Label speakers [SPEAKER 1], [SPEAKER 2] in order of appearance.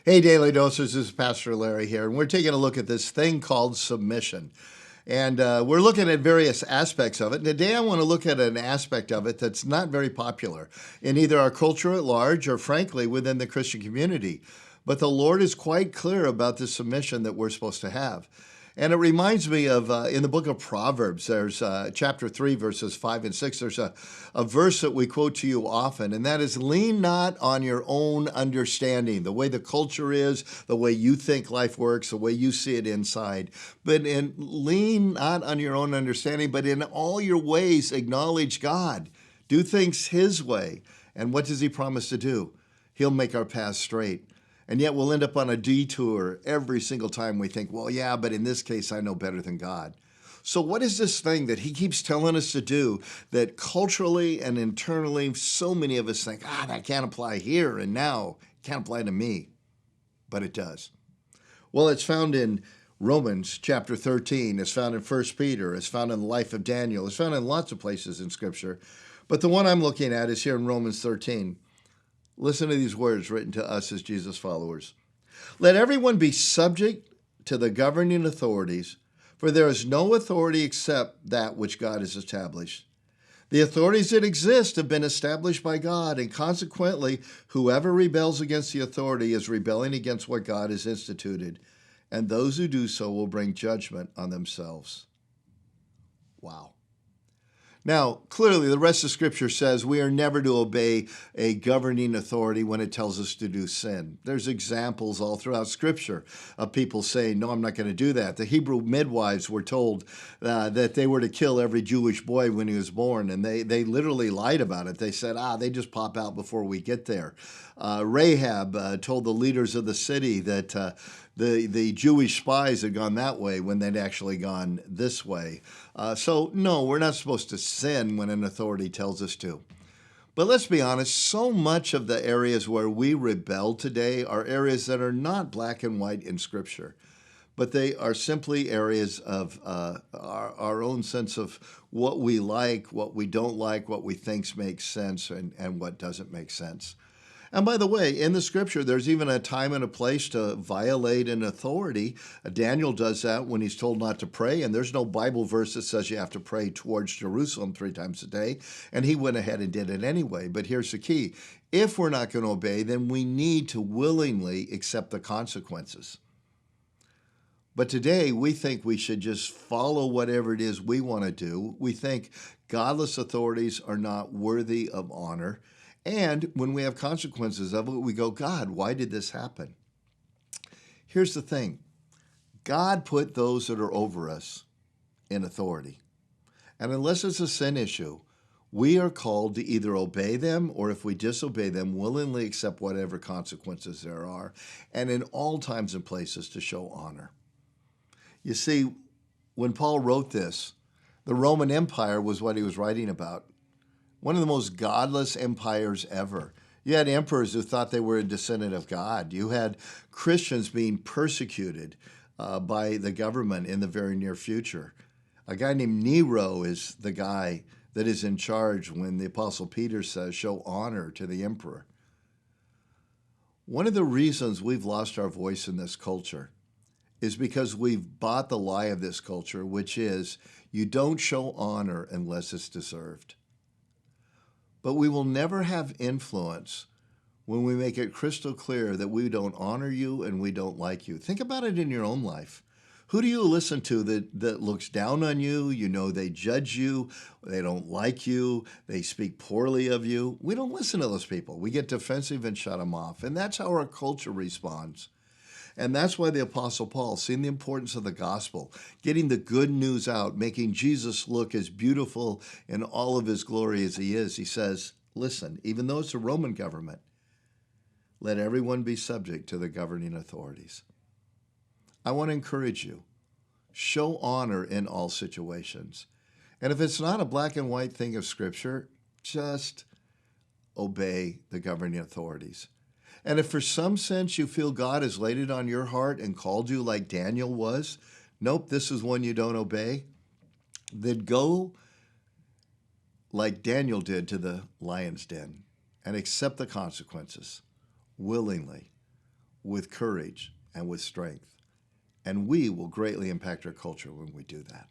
[SPEAKER 1] Hey, Daily Doses, this is Pastor Larry here, and we're taking a look at this thing called submission. And we're looking at various aspects of it. And today I want to look at an aspect of it that's not very popular in either our culture at large or, frankly, within the Christian community. But the Lord is quite clear about the submission that we're supposed to have. And it reminds me of in the book of Proverbs, there's chapter 3, verses 5 and 6. There's a verse that we quote to you often, and that is, lean not on your own understanding, the way the culture is, the way you think life works, the way you see it inside. But lean not on your own understanding, but in all your ways acknowledge God. Do things His way. And what does He promise to do? He'll make our path straight. And yet we'll end up on a detour every single time we think, well, yeah, but in this case, I know better than God. So what is this thing that He keeps telling us to do that culturally and internally, so many of us think, that can't apply here and now. It can't apply to me. But it does. Well, it's found in Romans chapter 13. It's found in 1 Peter. It's found in the life of Daniel. It's found in lots of places in Scripture. But the one I'm looking at is here in Romans 13. Listen to these words written to us as Jesus followers. Let everyone be subject to the governing authorities, for there is no authority except that which God has established. The authorities that exist have been established by God, and consequently, whoever rebels against the authority is rebelling against what God has instituted, and those who do so will bring judgment on themselves. Wow. Now, clearly, the rest of Scripture says we are never to obey a governing authority when it tells us to do sin. There's examples all throughout Scripture of people saying, no, I'm not going to do that. The Hebrew midwives were told that they were to kill every Jewish boy when he was born, and they literally lied about it. They said, they just pop out before we get there. Rahab told the leaders of the city that the Jewish spies had gone that way when they'd actually gone this way. So, no, we're not supposed to sin when an authority tells us to. But let's be honest, so much of the areas where we rebel today are areas that are not black and white in Scripture, but they are simply areas of our own sense of what we like, what we don't like, what we think makes sense, and what doesn't make sense. And by the way, in the Scripture, there's even a time and a place to violate an authority. Daniel does that when he's told not to pray, and there's no Bible verse that says you have to pray towards Jerusalem 3 times a day, and he went ahead and did it anyway. But here's the key. If we're not going to obey, then we need to willingly accept the consequences. But today, we think we should just follow whatever it is we want to do. We think godless authorities are not worthy of honor. And when we have consequences of it, we go, God, why did this happen? Here's the thing. God put those that are over us in authority. And unless it's a sin issue, we are called to either obey them or, if we disobey them, willingly accept whatever consequences there are, and in all times and places to show honor. You see, when Paul wrote this, the Roman Empire was what he was writing about. One of the most godless empires ever. You had emperors who thought they were a descendant of God. You had Christians being persecuted by the government in the very near future. A guy named Nero is the guy that is in charge when the Apostle Peter says, show honor to the emperor. One of the reasons we've lost our voice in this culture is because we've bought the lie of this culture, which is you don't show honor unless it's deserved. But we will never have influence when we make it crystal clear that we don't honor you and we don't like you. Think about it in your own life. Who do you listen to that looks down on you? You know they judge you, they don't like you, they speak poorly of you. We don't listen to those people. We get defensive and shut them off. And that's how our culture responds. And that's why the Apostle Paul, seeing the importance of the gospel, getting the good news out, making Jesus look as beautiful in all of his glory as he is, he says, listen, even though it's a Roman government, let everyone be subject to the governing authorities. I want to encourage you, show honor in all situations. And if it's not a black and white thing of Scripture, just obey the governing authorities. And if for some sense you feel God has laid it on your heart and called you like Daniel was, nope, this is one you don't obey, then go like Daniel did to the lion's den and accept the consequences willingly. with courage and with strength. And we will greatly impact our culture when we do that.